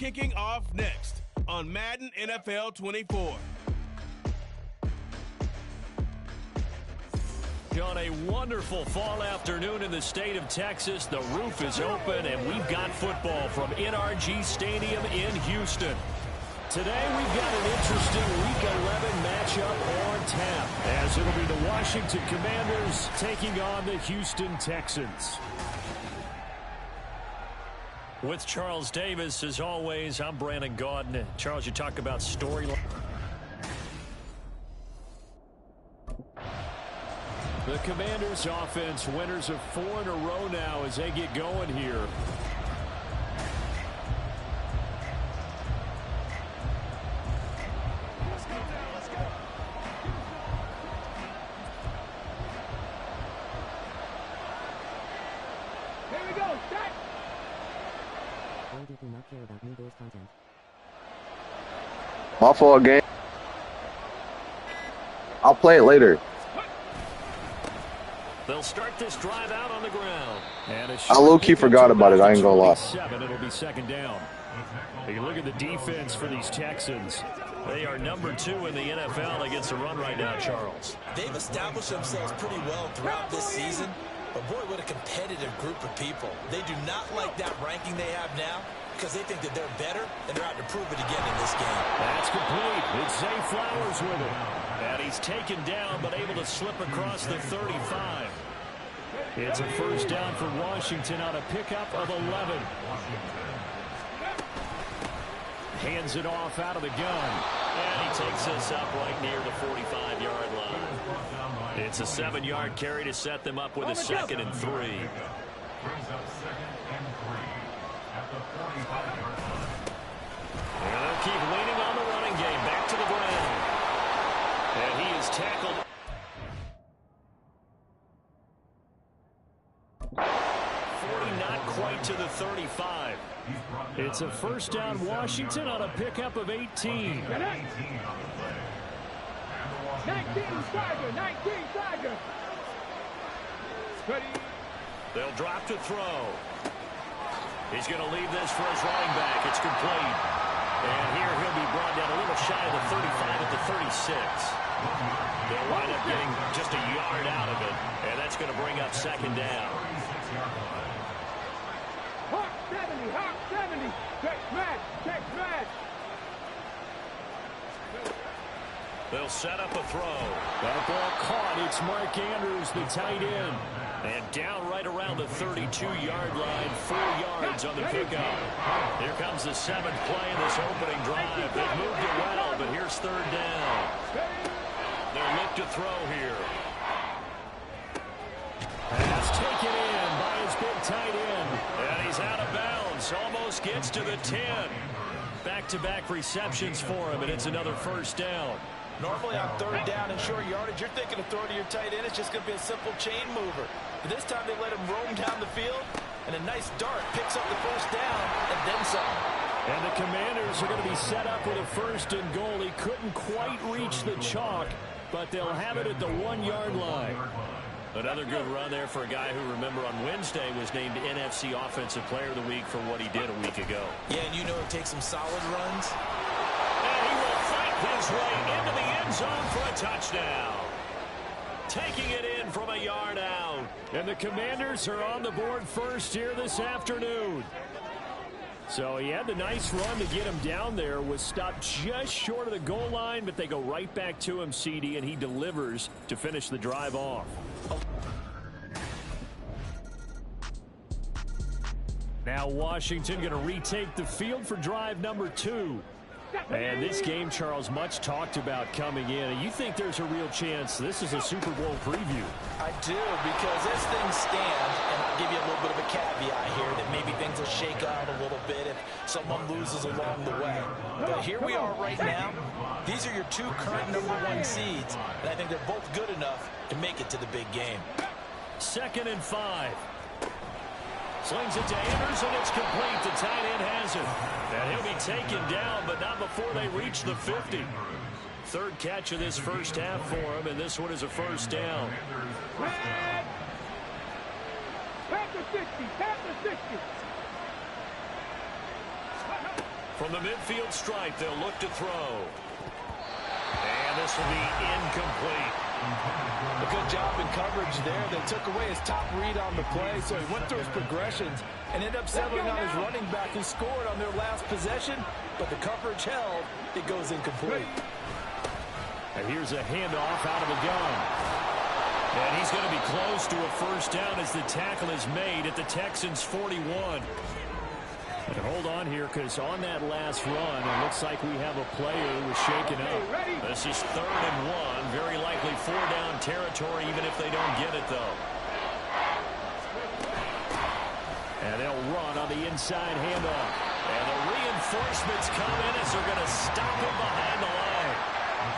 kicking off next on Madden NFL 24. On a wonderful fall afternoon in the state of Texas, the roof is open, and we've got football from NRG Stadium in Houston. Today, we've got an interesting Week 11 matchup on tap, as it'll be the Washington Commanders taking on the Houston Texans. With Charles Davis, as always, I'm Brandon Gaudin. Charles, you talk about storyline. The Commanders' offense, winners of 4 in a row now as they get going here. Here we go, set! I do not care about new goals content. My fault, game. I'll play it later. They'll start this drive out on the ground. And I low-key forgot about it. I ain't gonna lie. It'll be second down. You look at the defense for these Texans. They are number 2 in the NFL against the run right now, Charles. They've established themselves pretty well throughout this season. But boy, what a competitive group of people. They do not like that ranking they have now because they think that they're better, and they're out to prove it again in this game. That's complete. It's Zay Flowers with it. And he's taken down, but able to slip across the 35. It's a first down for Washington on a pickup of 11. Hands it off out of the gun. And he takes this up right near the 45-yard line. It's a 7-yard carry to set them up with a 2nd and 3. And they'll keep leaning on the running game. Back to the ground. And he is tackled. 40, not quite to the 35. It's a first down Washington on a pickup of 18. 19 Tiger, 19 Tiger. Ready. They'll drop to throw. He's going to leave this for his running back. It's complete. And here he'll be brought down a little shy of the 35 at the 36. They'll wind up getting just a yard out of it. And that's going to bring up second down. Hawk 70, Hawk 70. Check match, check match. They'll set up a throw. That ball caught. It's Mark Andrews, the tight end. And down right around the 32-yard line, 4 yards on the pickup. Here comes the 7th play in this opening drive. They've moved it well, but here's third down. They'll look to throw here. Pass taken in by his big tight end. And he's out of bounds. Almost gets to the 10. Back-to-back receptions for him, and it's another first down. Normally on third down and short yardage, you're thinking of throwing to your tight end. It's just going to be a simple chain mover. But this time they let him roam down the field, and a nice dart picks up the first down and then some. And the Commanders are going to be set up with a first and goal. He couldn't quite reach the chalk, but they'll have it at the 1-yard line. Another good run there for a guy who, remember, on Wednesday was named NFC Offensive Player of the Week for what he did a week ago. Yeah, and you know it takes some solid runs. And he will fight his way into the end zone for a touchdown. Taking it in from a yard out. And the Commanders are on the board first here this afternoon. So he had the nice run to get him down there, was stopped just short of the goal line, but they go right back to him, CD, and he delivers to finish the drive off. Now Washington going to retake the field for drive number 2. And this game, Charles, much talked about coming in. And you think there's a real chance this is a Super Bowl preview? I do, because as things stand, and I'll give you a little bit of a caveat here, that maybe things will shake out a little bit if someone loses along the way. But here we are right now. These are your 2 current number 1 seeds, and I think they're both good enough to make it to the big game. 2nd and 5. Slings it to Andrews, and it's complete. The tight end has it. And he'll be taken down, but not before they reach the 50. 3rd catch of this first half for him, and this one is a first down. From the midfield stripe, they'll look to throw. And this will be incomplete. A good job in coverage there. They took away his top read on the play, so he went through his progressions and ended up settling on his running back who scored on their last possession, but the coverage held. It goes incomplete. And here's a handoff out of the gun. And he's going to be close to a first down as the tackle is made at the Texans' 41. And hold on here, because on that last run, it looks like we have a player who was shaken up. This is 3rd and 1. Very likely 4-down territory, even if they don't get it, though. And they'll run on the inside handoff. And the reinforcements come in as they're going to stop him behind the line.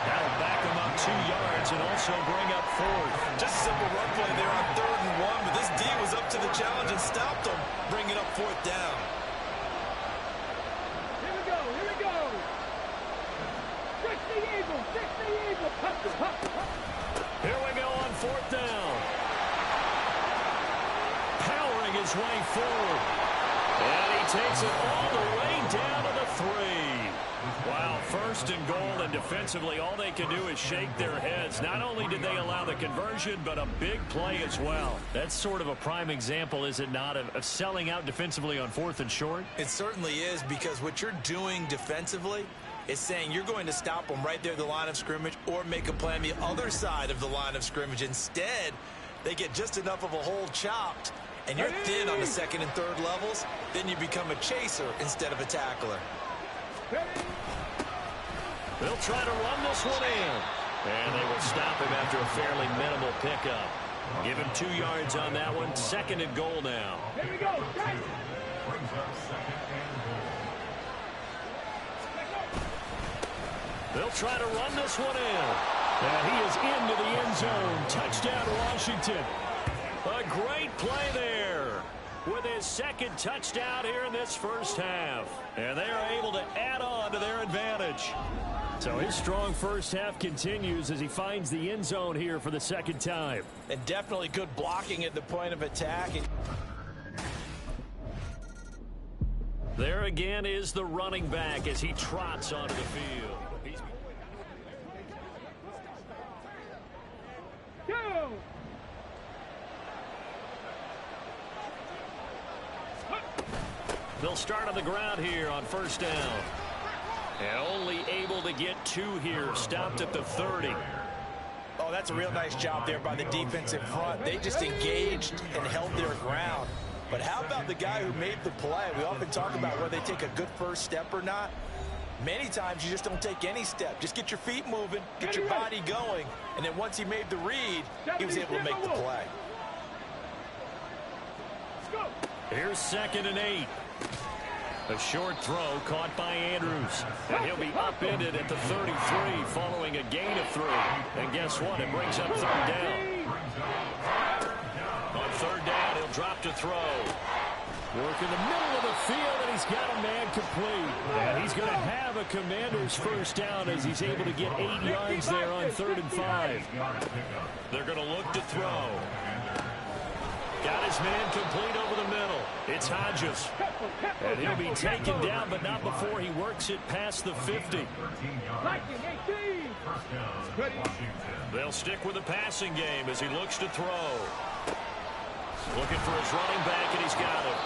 That'll back him up 2 yards and also bring up 4th. Just a simple run play there on 3rd and 1, but this D was up to the challenge and stopped him, bringing up 4th down. Here we go on 4th down. Powering his way forward. And he takes it all the way down to the 3. Wow, 1st and goal, and defensively all they can do is shake their heads. Not only did they allow the conversion, but a big play as well. That's sort of a prime example, is it not, of selling out defensively on 4th and short? It certainly is, because what you're doing defensively is saying you're going to stop them right there at the line of scrimmage or make a play on the other side of the line of scrimmage. Instead, they get just enough of a hole chopped, and you're thin on the 2nd and 3rd levels. Then you become a chaser instead of a tackler. They'll try to run this one in. And they will stop him after a fairly minimal pickup. Give him 2 yards on that one. 2nd and goal now. Here we go. They'll try to run this one in. And he is into the end zone. Touchdown, Washington. A great play there with his 2nd touchdown here in this first half. And they are able to add on to their advantage. So his strong first half continues as he finds the end zone here for the 2nd time. And definitely good blocking at the point of attack. There again is the running back as he trots onto the field. Go! They'll start on the ground here on 1st down. And only able to get 2 here. Stopped at the 30. Oh, that's a real nice job there by the defense in front. They just engaged and held their ground. But how about the guy who made the play? We often talk about whether they take a good first step or not. Many times you just don't take any step. Just get your feet moving, get your body going, and then once he made the read, he was able to make the play. Here's 2nd and 8. A short throw caught by Andrews. And he'll be upended at the 33 following a gain of 3. And guess what? It brings up 3rd down. On 3rd down, he'll drop to throw. Work in the middle of the field, and he's got a man complete. And he's going to have a Commander's first down as he's able to get 8 yards there on 3rd and 5. They're going to look to throw. Got his man complete over the middle. It's Hodges. And he'll be taken down, but not before he works it past the 50. They'll stick with the passing game as he looks to throw. Looking for his running back, and he's got it.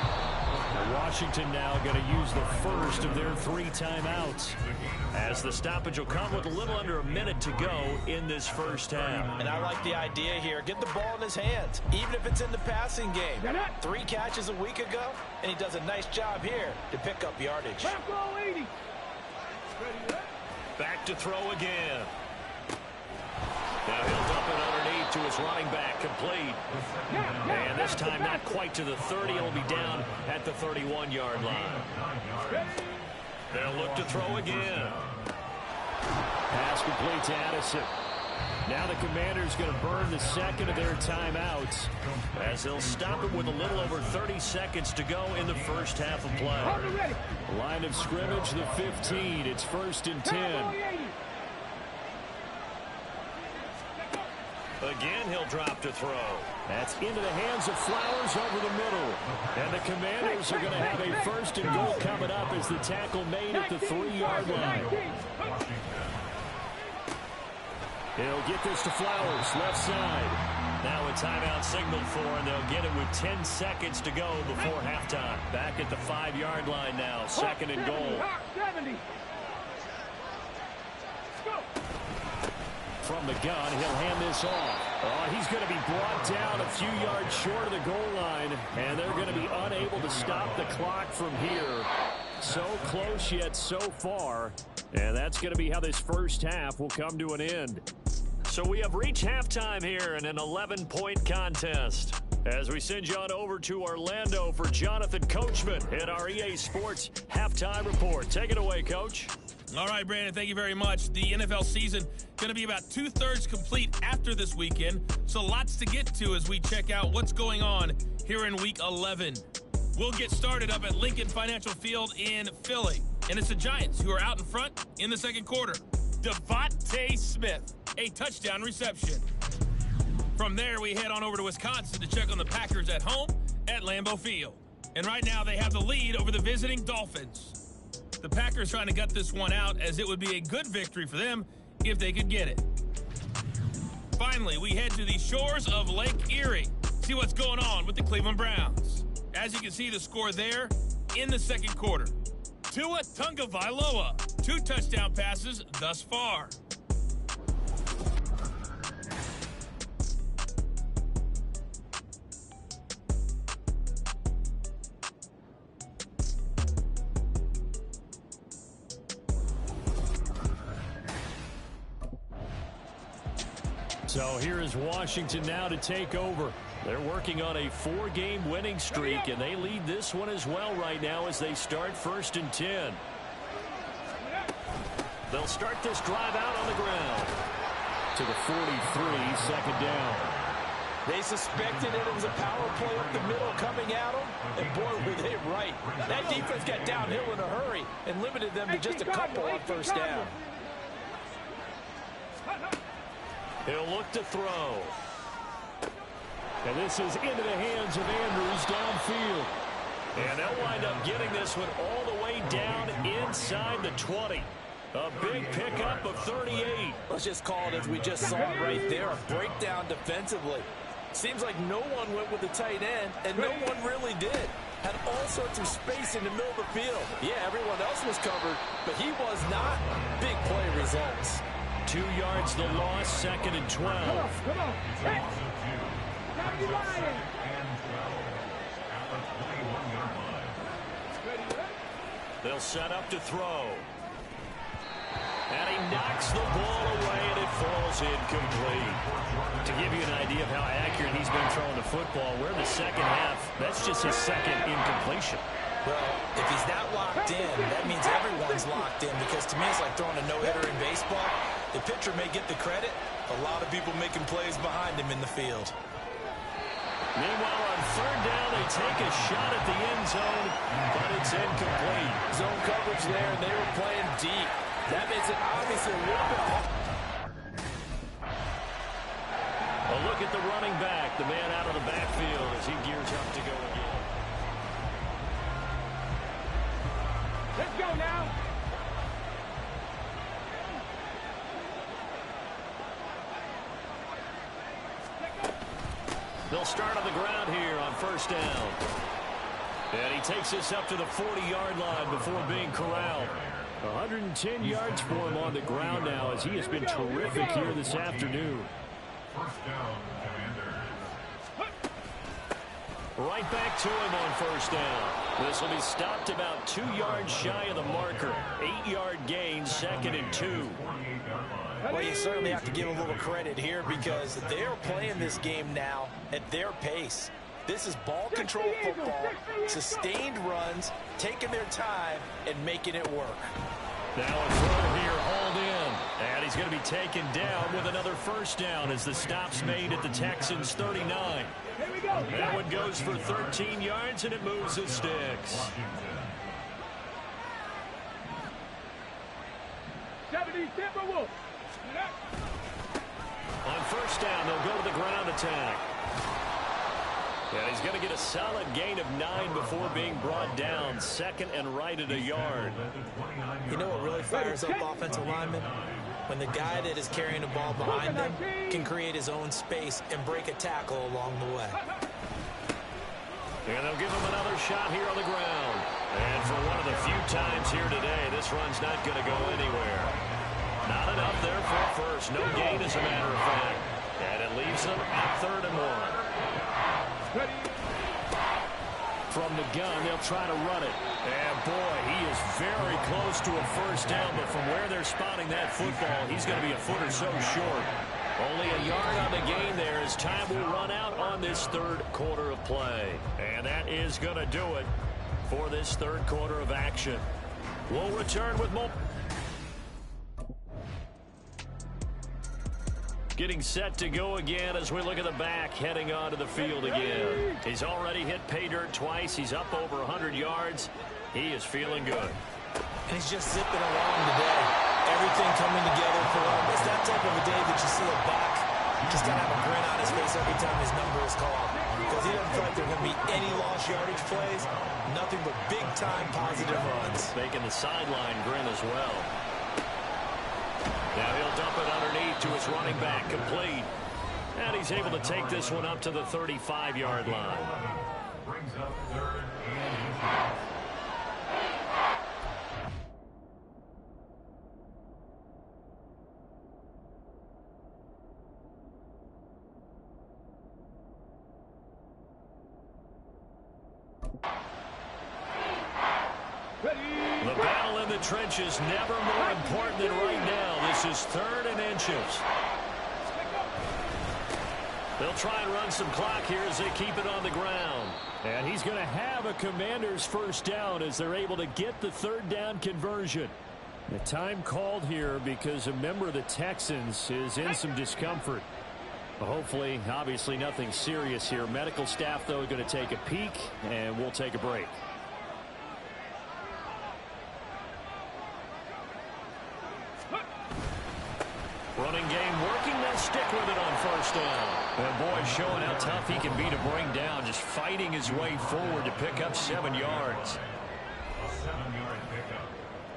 Washington now going to use the first of their 3 timeouts, as the stoppage will come with a little under a minute to go in this first half. And I like the idea here. Get the ball in his hands, even if it's in the passing game. 3 catches a week ago, and he does a nice job here to pick up yardage. Back to throw again. Now he'll dump it underneath to his running back, complete. And this time not quite to the 30. It'll be down at the 31-yard line. They'll look to throw again. Pass complete to Addison. Now the Commanders going to burn the 2nd of their timeouts as they'll stop it with a little over 30 seconds to go in the first half of play. Line of scrimmage, the 15. It's 1st and 10. Again, he'll drop to throw. That's into the hands of Flowers over the middle. And the Commanders are going to have a first and goal coming up as the tackle made at the 3-yard line. He'll get this to Flowers, left side. Now a timeout signaled for, and they'll get it with 10 seconds to go before halftime. Back at the 5-yard line now, second and goal. From the gun, he'll hand this off. Oh, he's going to be brought down a few yards short of the goal line, and they're going to be unable to stop the clock from here. So close yet so far, and that's going to be how this first half will come to an end. So we have reached halftime here in an 11-point contest. As we send you on over to Orlando for Jonathan Coachman in our EA Sports Halftime Report. Take it away, Coach. All right, Brandon, thank you very much. The NFL season going to be about 2/3 complete after this weekend, so lots to get to as we check out what's going on here in Week 11. We'll get started up at Lincoln Financial Field in Philly, and it's the Giants who are out in front in the second quarter. Devontae Smith, a touchdown reception. From there, we head on over to Wisconsin to check on the Packers at home at Lambeau Field. And right now, they have the lead over the visiting Dolphins. The Packers trying to gut this one out, as it would be a good victory for them if they could get it. Finally, we head to the shores of Lake Erie, see what's going on with the Cleveland Browns. As you can see, the score there in the second quarter. Tua Tagovailoa, 2 touchdown passes thus far. So here is Washington now to take over. They're working on a 4-game winning streak, and they lead this one as well right now as they start 1st and 10. They'll start this drive out on the ground. To the 43, second down. They suspected it was a power play up the middle coming at them, and boy, were they right. That defense got downhill in a hurry and limited them to just a couple on first down. He'll look to throw. And this is into the hands of Andrews downfield. And they'll wind up getting this one all the way down inside the 20. A big pickup of 38. Let's just call it as we just saw it right there, a breakdown defensively. Seems like no one went with the tight end, and no one really did. Had all sorts of space in the middle of the field. Yeah, everyone else was covered, but he was not. Big play results. 2 yards the loss, second and 12. Come on. Hey. They'll set up to throw. And he knocks the ball away, and it falls incomplete. To give you an idea of how accurate he's been throwing the football, we're in the second half. That's just his second incompletion. Well, if he's not locked in, that means everyone's locked in, because to me it's like throwing a no-hitter in baseball. The pitcher may get the credit. A lot of people making plays behind him in the field. Meanwhile, on third down, they take a shot at the end zone, but it's incomplete. Zone coverage there, and they were playing deep. That makes it obviously a little bit. A look at the running back, the man out of the backfield as he gears up to go again. Let's go now. They'll start on the ground here on first down. And he takes this up to the 40-yard line before being corralled. 110 yards for him on the ground now, as he has been terrific here this afternoon. First down, Commanders. Right back to him on first down. This will be stopped about 2 yards shy of the marker. 8-yard gain, second and 2. Well, you certainly have to give a little credit here, because they're playing this game now at their pace. This is ball control football, sustained runs, taking their time, and making it work. Now a throw here, hauled in. And he's going to be taken down with another first down as the stop's made at the Texans' 39. That one goes for 13 yards, and it moves the sticks. 70 Timberwolves. On first down, they'll go to the ground attack. And he's going to get a solid gain of 9 before being brought down. 2nd and right at a yard. You know what really fires up offensive linemen? When the guy that is carrying the ball behind them can create his own space and break a tackle along the way. And they'll give him another shot here on the ground. And for one of the few times here today, this run's not going to go anywhere. Not enough there for a first. No gain, as a matter of fact. And it leaves them at 3rd and 1. From the gun, they'll try to run it. And boy, he is very close to a first down, but from where they're spotting that football, he's going to be a foot or so short. Only a yard on the gain there as time will run out on this 3rd quarter of play. And that is going to do it for this 3rd quarter of action. We'll return with more. Getting set to go again as we look at the back heading onto the field again. He's already hit pay dirt twice. He's up over 100 yards. He is feeling good. And he's just zipping along today. Everything coming together for him. It's that type of a day that you see a back. You just got to have a grin on his face every time his number is called. Because he doesn't feel like there are going to be any lost yardage plays. Nothing but big-time positive runs. Making the sideline grin as well. Now he'll dump it underneath to his running back, complete. And he's able to take this one up to the 35-yard line. Brings up 3rd and 8. The battle in the trenches never more important than right now. This is 3rd and inches. They'll try and run some clock here as they keep it on the ground. And he's going to have a Commander's first down as they're able to get the 3rd down conversion. The time called here because a member of the Texans is in some discomfort. Hopefully, obviously nothing serious here. Medical staff, though, are going to take a peek, and we'll take a break. Running game working. They'll stick with it on first down. And boy, showing how tough he can be to bring down, just fighting his way forward to pick up 7 yards. A 7-yard pickup.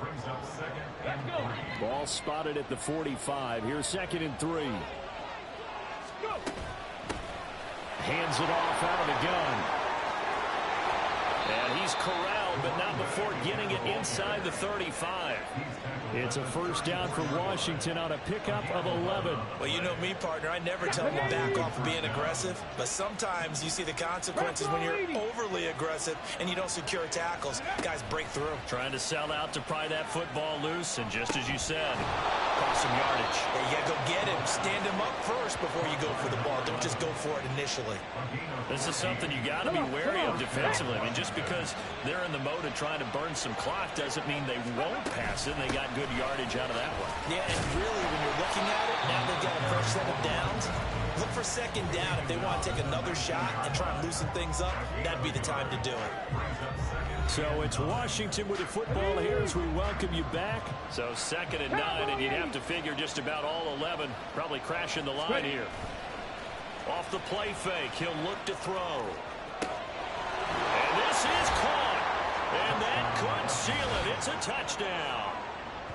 Brings up 2nd and 3. Ball spotted at the 45. Here's 2nd and 3. Hands it off out of the gun. And he's corralled, but not before getting it inside the 35. It's a first down for Washington on a pickup of 11. Well, you know me, partner. I never tell them to back off of being aggressive. But sometimes you see the consequences when you're overly aggressive and you don't secure tackles. Guys break through. Trying to sell out to pry that football loose, and just as you said, cost some yardage. Yeah, you got to go get him. Stand him up first before you go for the ball. Don't just go for it initially. This is something you got to be wary of defensively. I mean, just because they're in the mode of trying to burn some clock doesn't mean they won't pass it. They got good yardage out of that one. Yeah, and really, when you're looking at it, now they've got a fresh set of downs. Look for 2nd down. If they want to take another shot and try and loosen things up, that'd be the time to do it. So it's Washington with the football here as we welcome you back. So 2nd and 9, and you'd have to figure just about all 11 probably crashing the line here. Off the play fake, he'll look to throw. And this is caught. And that could seal it. It's a touchdown.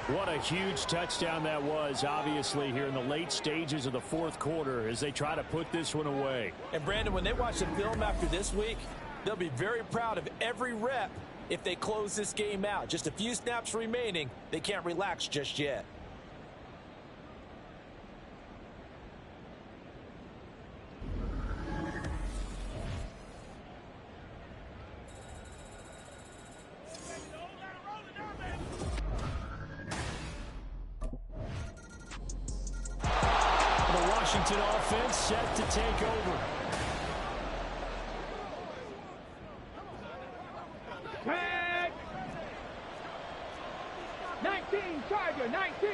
What a huge touchdown that was, obviously, here in the late stages of the 4th quarter as they try to put this one away. And, Brandon, when they watch the film after this week, they'll be very proud of every rep if they close this game out. Just a few snaps remaining. They can't relax just yet. Washington offense set to take over. Tag! 19, Tiger, 19.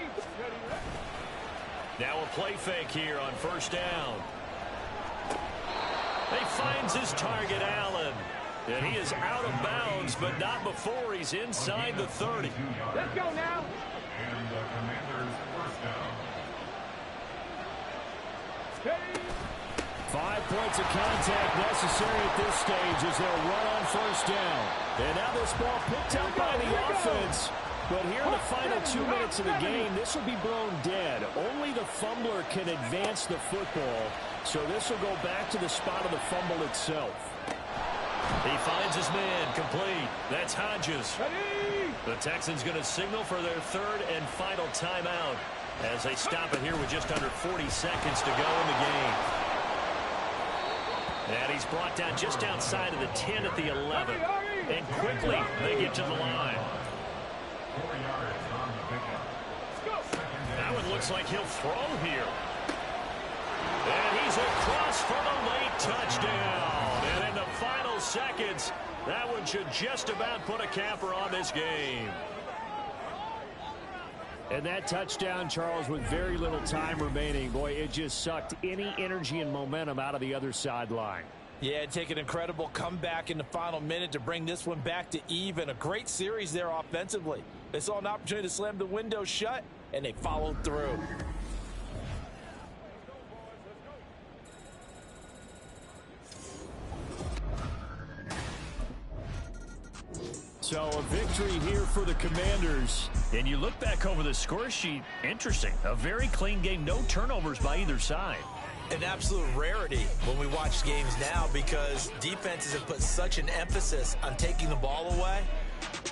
Now a play fake here on first down. He finds his target, Allen. And he is out of bounds, but not before he's inside the 30. Let's go now. And the Commanders' first down. 5 points of contact necessary at this stage as they'll run on first down. And now this ball picked up by the offense. But here in the final 2 minutes of the game, this will be blown dead. Only the fumbler can advance the football. So this will go back to the spot of the fumble itself. He finds his man complete. That's Hodges. The Texans going to signal for their 3rd and final timeout as they stop it here with just under 40 seconds to go in the game. And he's brought down just outside of the 10 at the 11. And quickly they get to the line. 4 yards on the pickup. That one looks like he'll throw here. And he's across for the late touchdown. And in the final seconds, that one should just about put a capper on this game. And that touchdown, Charles, with very little time remaining, boy, it just sucked any energy and momentum out of the other sideline. Yeah, take an incredible comeback in the final minute to bring this one back to even. A great series there offensively. They saw an opportunity to slam the window shut, and they followed through. So a victory here for the Commanders. And you look back over the score sheet, interesting. A very clean game, no turnovers by either side. An absolute rarity when we watch games now because defenses have put such an emphasis on taking the ball away.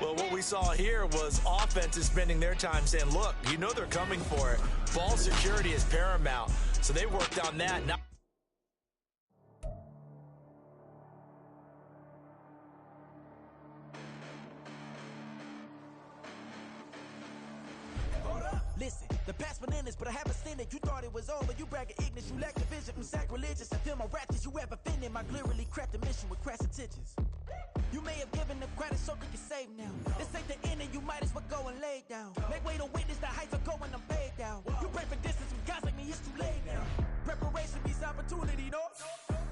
Well, what we saw here was offenses spending their time saying, look, you know they're coming for it. Ball security is paramount. So they worked on that. Now listen, the past bananas, but I haven't seen it. You thought it was over. You bragging ignorance. You lack the vision from sacrilegious. I feel my raptors. You ever offended my clearly crafted mission with crass intentions. You may have given the credit so they can save now. This ain't the end and you might as well go and lay down. Make way to witness the heights are going, I'm paid down. You pray for distance with guys like me, it's too late now. Preparation beats opportunity, no?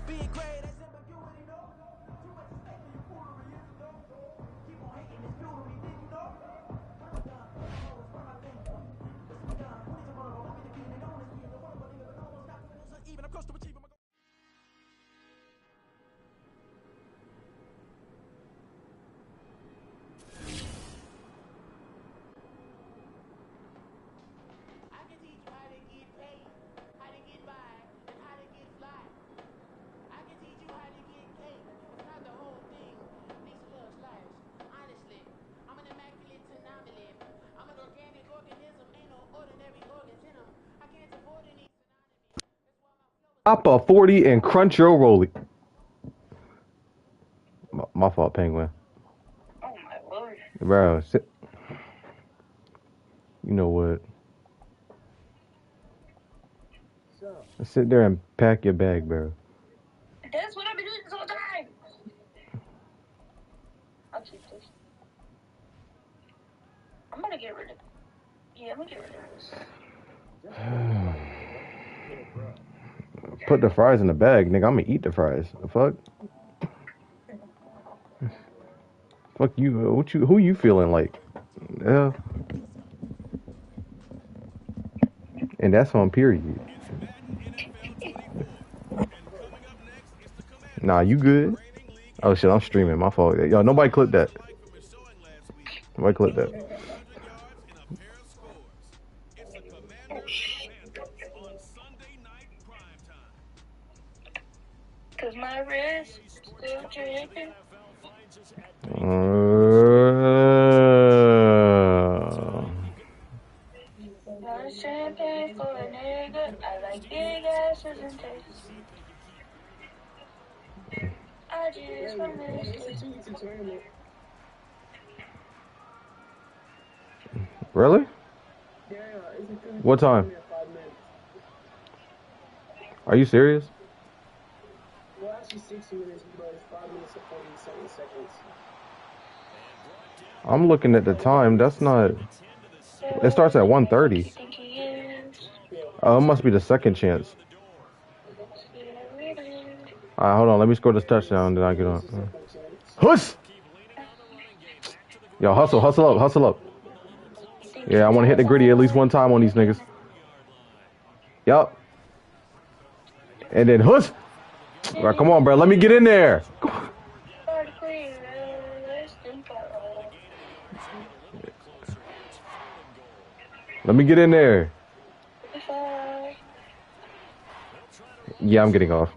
Being great as ambiguity, no? Too much stake for your foolery, is it, no? Keep on hating this jewelry, didn't you know? Even I'm close to achieving my goal. I can teach you how to get paid, how to get by, and how to get fly. I can teach you how to get cake. It's not the whole thing. These little slice. Honestly, I'm an immaculate phenomenon. I'm an organic organism. Ain't no ordinary organs in them. I can't afford any synonymy. That's why my flow is... Pop a 40 and crunch your rollie. My fault, Penguin. Oh my lord. Bro, sit. You know what? Sit there and pack your bag, bro. That's what I've been doing this whole time. I'll keep this. I'm gonna get rid of it. Yeah, I'm gonna get rid of this. Put the fries in the bag, nigga. I'm gonna eat the fries. The fuck? Fuck you. Who you feeling like? Yeah. And that's on period. Nah, you good? Oh shit, I'm streaming. My fault. Yo, nobody clip that. Nobody clip that. Cause my wrist still dripping. Not champagne for a nigga. I like big asses and taste. I just want to. Really? What time? Are you serious? Well, actually 60 minutes, but it's 5 minutes and 47 seconds. I'm looking at the time. That's not... It starts at 1:30. Oh, it must be the second chance. Alright, hold on. Let me score this touchdown, then I get on. Huss! Yo, hustle up. Yeah, I want to hit the gritty at least one time on these niggas. Yup. And then huss! All right, come on, bro. Let me get in there. Let me get in there. Yeah, I'm getting off.